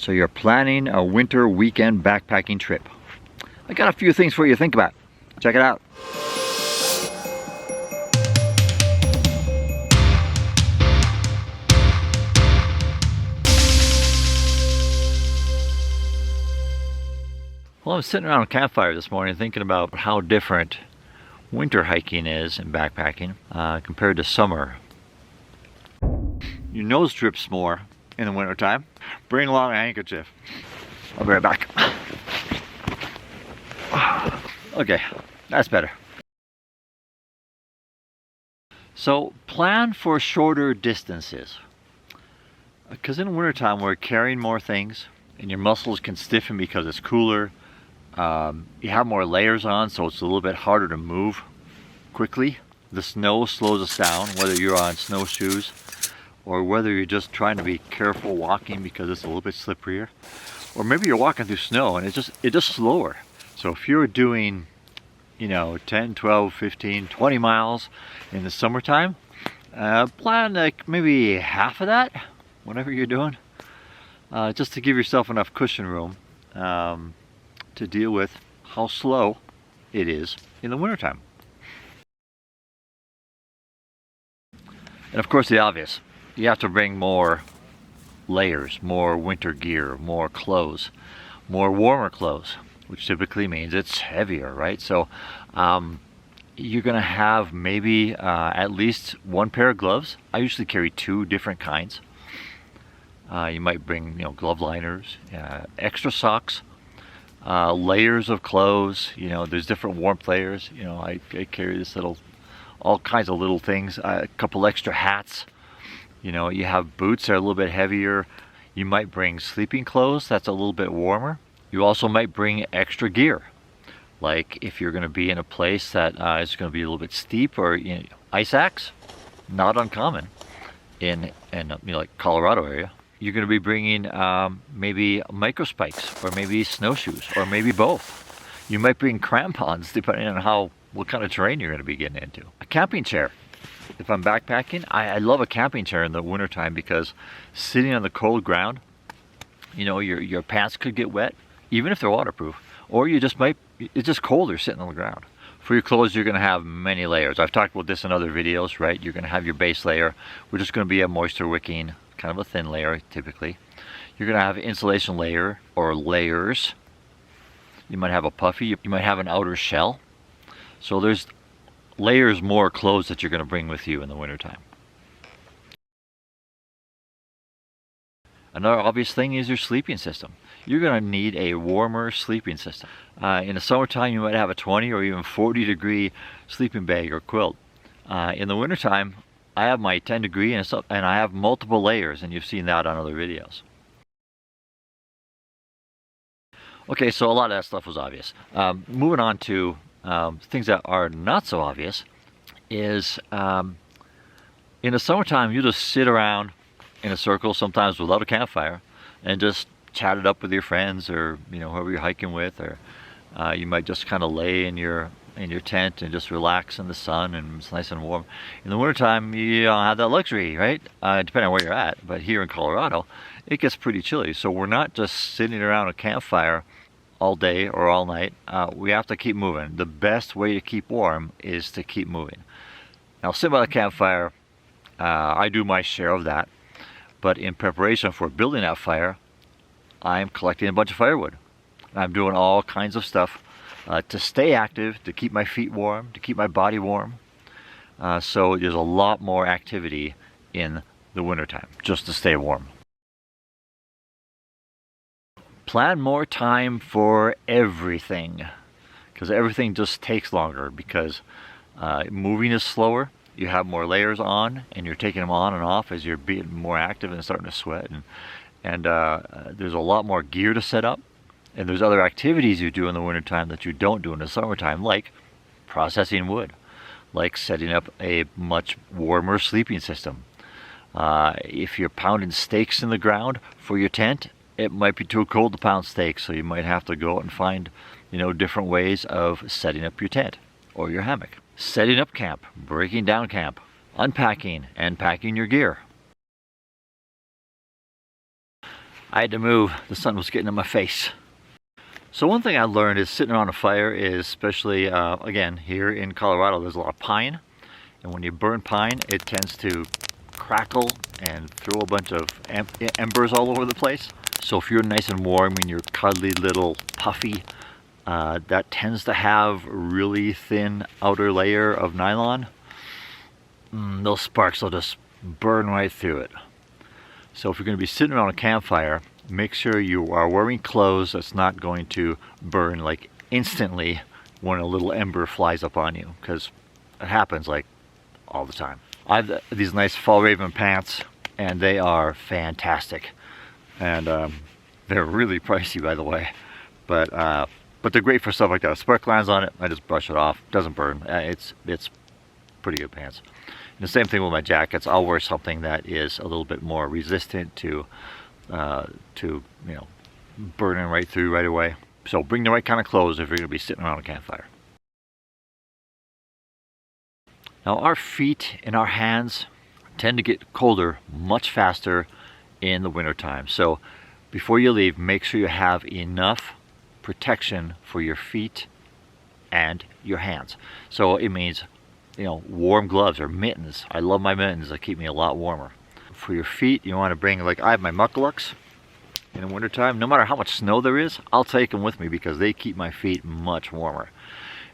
So you're planning a winter weekend backpacking trip. I got a few things for you to think about. Check it out. Well, I was sitting around a campfire this morning thinking about how different winter hiking is and backpacking compared to summer. Your nose drips more in the wintertime. Bring along a handkerchief. I'll be right back. Okay, that's better. So plan for shorter distances. Because in the wintertime we're carrying more things and your muscles can stiffen because it's cooler. You have more layers on, so it's a little bit harder to move quickly. The snow slows us down, whether you're on snowshoes or whether you're just trying to be careful walking because it's a little bit slipperier. Or maybe you're walking through snow and it's just slower. So if you're doing, 10, 12, 15, 20 miles in the summertime, plan like maybe half of that, whatever you're doing, just to give yourself enough cushion room to deal with how slow it is in the wintertime. And of course the obvious, you have to bring more layers, more winter gear, more clothes, more warmer clothes, which typically means it's heavier, right? So you're gonna have maybe at least one pair of gloves. I usually carry two different kinds. You might bring glove liners, extra socks, layers of clothes. There's different warmth layers. I carry this all kinds of little things, a couple extra hats. You have boots that are a little bit heavier. You might bring sleeping clothes that's a little bit warmer. You also might bring extra gear, like if you're going to be in a place that is going to be a little bit steep, or ice axe, not uncommon in like Colorado area. You're going to be bringing maybe micro spikes, or maybe snowshoes, or maybe both. You might bring crampons depending on what kind of terrain you're going to be getting into. A camping chair. If I'm backpacking, I love a camping chair in the wintertime because sitting on the cold ground, your pants could get wet, even if they're waterproof, or it's just colder sitting on the ground. For your clothes, you're going to have many layers. I've talked about this in other videos, right? You're going to have your base layer, which is going to be a moisture wicking, kind of a thin layer typically. You're going to have an insulation layer or layers. You might have a puffy, you might have an outer shell. So there's layers more clothes that you're going to bring with you in the wintertime. Another obvious thing is your sleeping system. You're going to need a warmer sleeping system. In the summertime you might have a 20 or even 40 degree sleeping bag or quilt. In the wintertime I have my 10 degree and I have multiple layers, and you've seen that on other videos. Okay, so a lot of that stuff was obvious. Moving on to things that are not so obvious is in the summertime you just sit around in a circle, sometimes without a campfire, and just chat it up with your friends or whoever you're hiking with, or you might just kind of lay in your tent and just relax in the sun, and it's nice and warm. In the wintertime you don't have that luxury, right? Depending on where you're at, but here in Colorado it gets pretty chilly, so we're not just sitting around a campfire all day or all night. We have to keep moving. The best way to keep warm is to keep moving. Now, sitting by the campfire, I do my share of that, but in preparation for building that fire, I'm collecting a bunch of firewood. I'm doing all kinds of stuff to stay active, to keep my feet warm, to keep my body warm. So there's a lot more activity in the wintertime, just to stay warm. Plan more time for everything, because everything just takes longer, because moving is slower. You have more layers on, and you're taking them on and off as you're being more active and starting to sweat, and there's a lot more gear to set up, and there's other activities you do in the wintertime that you don't do in the summertime, like processing wood, like setting up a much warmer sleeping system. If you're pounding stakes in the ground for your tent, it might be too cold to pound stakes, so you might have to go out and find different ways of setting up your tent or your hammock. Setting up camp, breaking down camp, unpacking and packing your gear. I had to move. The sun was getting in my face. So one thing I learned is sitting around a fire is, especially again here in Colorado, there's a lot of pine, and when you burn pine it tends to crackle and throw a bunch of embers all over the place. So if you're nice and warm and you're cuddly little puffy, that tends to have a really thin outer layer of nylon. Those sparks will just burn right through it. So if you're going to be sitting around a campfire, make sure you are wearing clothes that's not going to burn like instantly when a little ember flies up on you, because it happens like all the time. I have these nice Fall Raven pants, and they are fantastic, and they're really pricey, by the way, but they're great for stuff like that. A spark lands on it, I just brush it off. Doesn't burn. It's pretty good pants. And the same thing with my jackets. I'll wear something that is a little bit more resistant to you know, burning right through right away. So bring the right kind of clothes if you're going to be sitting around a campfire. Now our feet and our hands tend to get colder much faster in the wintertime. So before you leave, make sure you have enough protection for your feet and your hands. So it means, you know, warm gloves or mittens. I love my mittens. They keep me a lot warmer. For your feet, you want to bring, like I have my mucklucks in the wintertime. No matter how much snow there is, I'll take them with me because they keep my feet much warmer.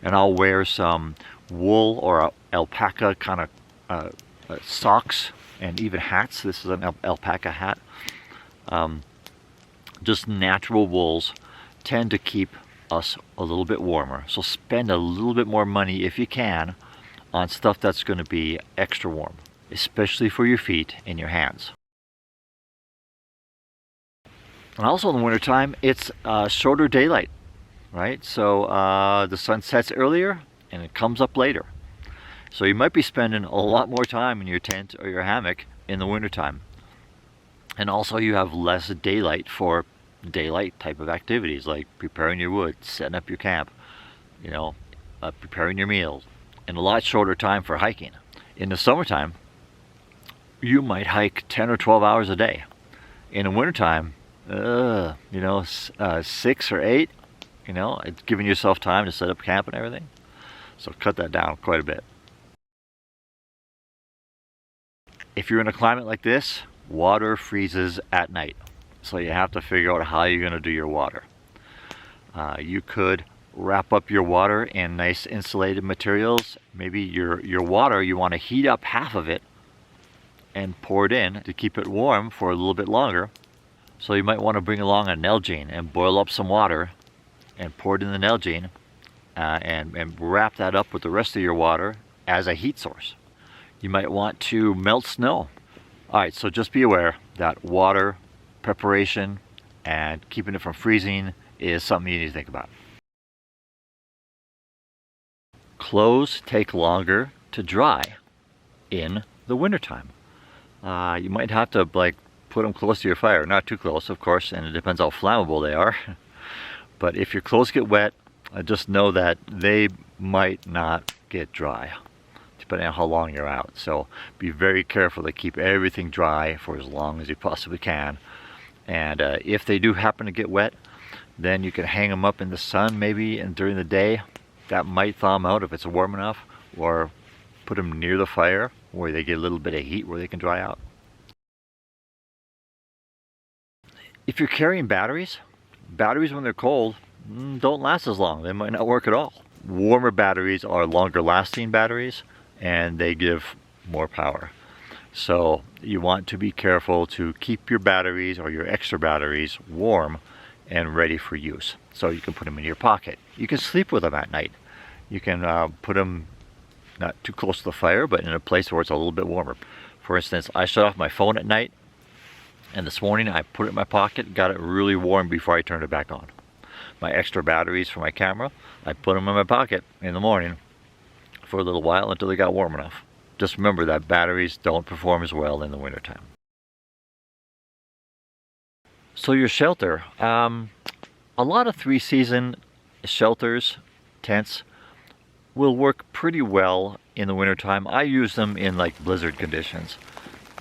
And I'll wear some wool or alpaca kind of socks and even hats. This is an alpaca hat. Just natural wools tend to keep us a little bit warmer. So spend a little bit more money if you can on stuff that's going to be extra warm, especially for your feet and your hands. And also in the wintertime, it's shorter daylight, right? So the sun sets earlier and it comes up later. So you might be spending a lot more time in your tent or your hammock in the wintertime. And also you have less daylight for daylight type of activities like preparing your wood, setting up your camp, you know, preparing your meals, and a lot shorter time for hiking. In the summertime, you might hike 10 or 12 hours a day. In the wintertime, you know, 6 or 8, you know, it's giving yourself time to set up camp and everything. So cut that down quite a bit. If you're in a climate like this, water freezes at night. So you have to figure out how you're going to do your water. You could wrap up your water in nice insulated materials. Maybe your water, you want to heat up half of it and pour it in to keep it warm for a little bit longer. So you might want to bring along a Nalgene and boil up some water and pour it in the Nalgene and wrap that up with the rest of your water as a heat source. You might want to melt snow. Alright, so just be aware that water preparation and keeping it from freezing is something you need to think about. Clothes take longer to dry in the wintertime. You might have to like put them close to your fire, not too close of course, and it depends how flammable they are. But if your clothes get wet, just know that they might not get dry depending on how long you're out. So be very careful to keep everything dry for as long as you possibly can. And if they do happen to get wet, then you can hang them up in the sun maybe, and during the day that might thaw them out if it's warm enough, or put them near the fire where they get a little bit of heat where they can dry out. If you're carrying batteries when they're cold don't last as long. They might not work at all. Warmer batteries are longer lasting batteries and they give more power. So you want to be careful to keep your batteries or your extra batteries warm and ready for use. So you can put them in your pocket. You can sleep with them at night. You can put them not too close to the fire, but in a place where it's a little bit warmer. For instance, I shut off my phone at night, and this morning I put it in my pocket, got it really warm before I turned it back on. My extra batteries for my camera, I put them in my pocket in the morning for a little while until they got warm enough. Just remember that batteries don't perform as well in the wintertime. So your shelter, a lot of 3-season shelters, tents, will work pretty well in the wintertime. I use them in like blizzard conditions.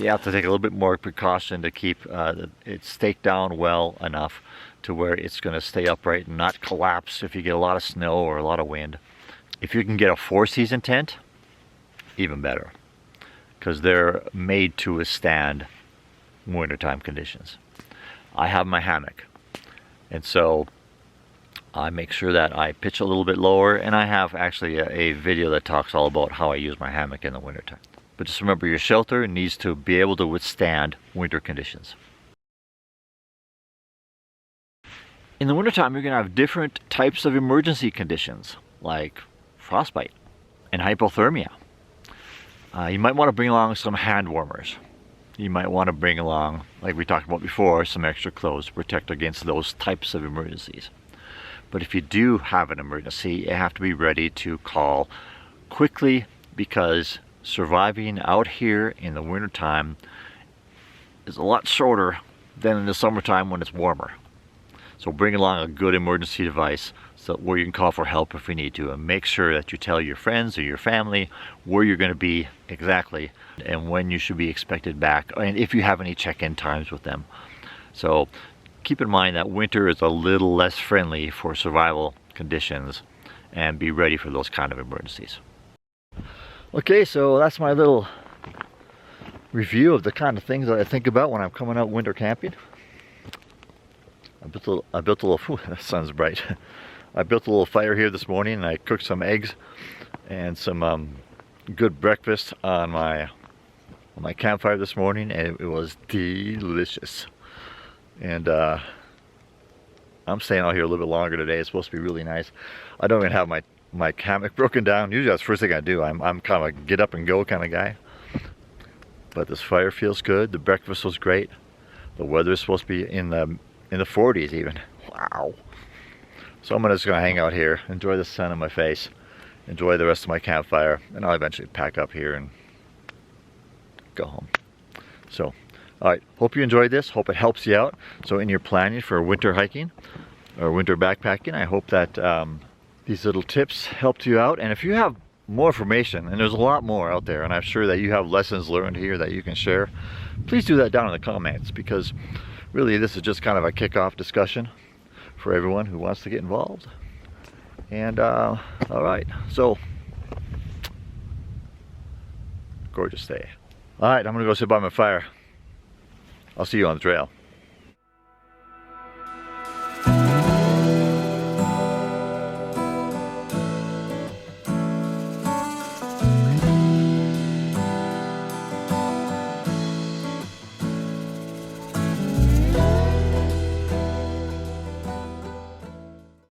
you have to take a little bit more precaution to keep it staked down well enough to where it's going to stay upright and not collapse if you get a lot of snow or a lot of wind. If you can get a 4-season tent, even better, because they're made to withstand wintertime conditions. I have my hammock, and so I make sure that I pitch a little bit lower, and I have actually a video that talks all about how I use my hammock in the wintertime. But just remember, your shelter needs to be able to withstand winter conditions. In the wintertime, you're going to have different types of emergency conditions, like frostbite and hypothermia. You might want to bring along some hand warmers. You might want to bring along, like we talked about before, some extra clothes to protect against those types of emergencies. But if you do have an emergency, you have to be ready to call quickly, because surviving out here in the wintertime is a lot shorter than in the summertime when it's warmer. So bring along a good emergency device where you can call for help if you need to, and make sure that you tell your friends or your family where you're going to be exactly and when you should be expected back, and if you have any check-in times with them. So keep in mind that winter is a little less friendly for survival conditions, and be ready for those kind of emergencies. Okay, so that's my little review of the kind of things that I think about when I'm coming out winter camping. I built a little, whew, that sun's bright. I built a little fire here this morning, and I cooked some eggs and some good breakfast on my campfire this morning, and it was delicious. And I'm staying out here a little bit longer today. It's supposed to be really nice. I don't even have my hammock broken down. Usually that's the first thing I do. I'm kind of a get up and go kind of guy. But this fire feels good. The breakfast was great. The weather is supposed to be in the 40s even. Wow. So I'm just gonna hang out here, enjoy the sun on my face, enjoy the rest of my campfire, and I'll eventually pack up here and go home. So, all right, hope you enjoyed this. Hope it helps you out. So in your planning for winter hiking or winter backpacking, I hope that these little tips helped you out. And if you have more information, and there's a lot more out there, and I'm sure that you have lessons learned here that you can share, please do that down in the comments, because really this is just kind of a kickoff discussion for everyone who wants to get involved. And all right, so gorgeous day. All right, I'm gonna go sit by my fire. I'll see you on the trail.